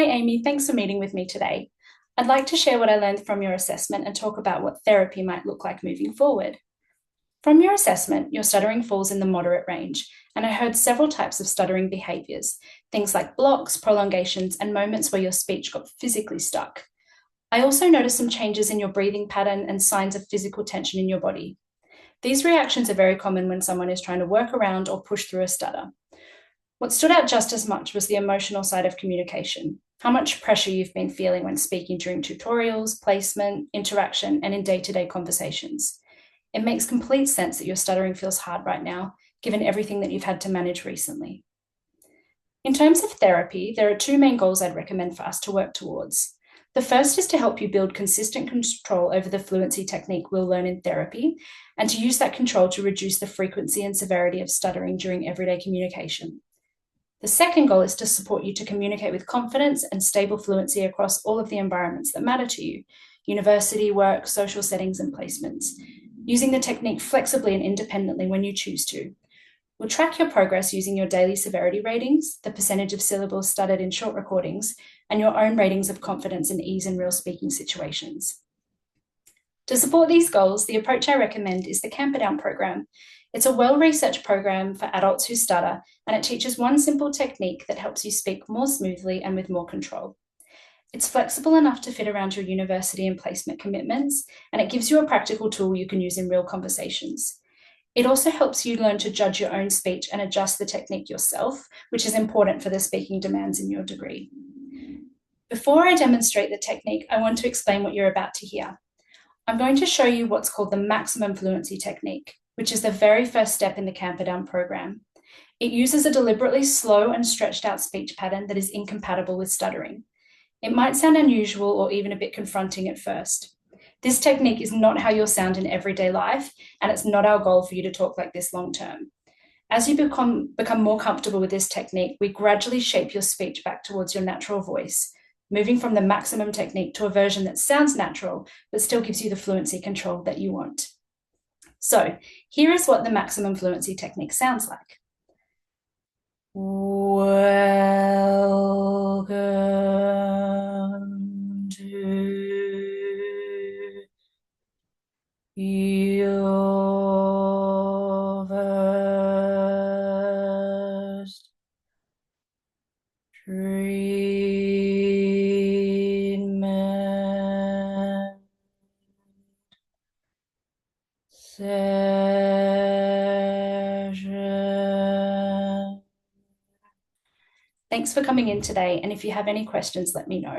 Hi, Amy. Thanks for meeting with me today. I'd like to share what I learned from your assessment and talk about what therapy might look like moving forward. From your assessment, your stuttering falls in the moderate range, and I heard several types of stuttering behaviours, things like blocks, prolongations, and moments where your speech got physically stuck. I also noticed some changes in your breathing pattern and signs of physical tension in your body. These reactions are very common when someone is trying to work around or push through a stutter. What stood out just as much was the emotional side of communication, how much pressure you've been feeling when speaking during tutorials, placement, interaction, and in day-to-day conversations. It makes complete sense that your stuttering feels hard right now, given everything that you've had to manage recently. In terms of therapy, there are two main goals I'd recommend for us to work towards. The first is to help you build consistent control over the fluency technique we'll learn in therapy, and to use that control to reduce the frequency and severity of stuttering during everyday communication. The second goal is to support you to communicate with confidence and stable fluency across all of the environments that matter to you: university, work, social settings, and placements, using the technique flexibly and independently when you choose to. We'll track your progress using your daily severity ratings, the percentage of syllables stuttered in short recordings, and your own ratings of confidence and ease in real speaking situations. To support these goals, the approach I recommend is the Camperdown Program. It's a well-researched program for adults who stutter, and it teaches one simple technique that helps you speak more smoothly and with more control. It's flexible enough to fit around your university and placement commitments, and it gives you a practical tool you can use in real conversations. It also helps you learn to judge your own speech and adjust the technique yourself, which is important for the speaking demands in your degree. Before I demonstrate the technique, I want to explain what you're about to hear. I'm going to show you what's called the maximum fluency technique, which is the very first step in the Camperdown program. It uses a deliberately slow and stretched out speech pattern that is incompatible with stuttering. It might sound unusual or even a bit confronting at first. This technique is not how you'll sound in everyday life, and it's not our goal for you to talk like this long term. As you become more comfortable with this technique, we gradually shape your speech back towards your natural voice, moving from the maximum technique to a version that sounds natural, but still gives you the fluency control that you want. So here is what the maximum fluency technique sounds like. Welcome to your first treatment session. Thanks for coming in today, and if you have any questions, let me know.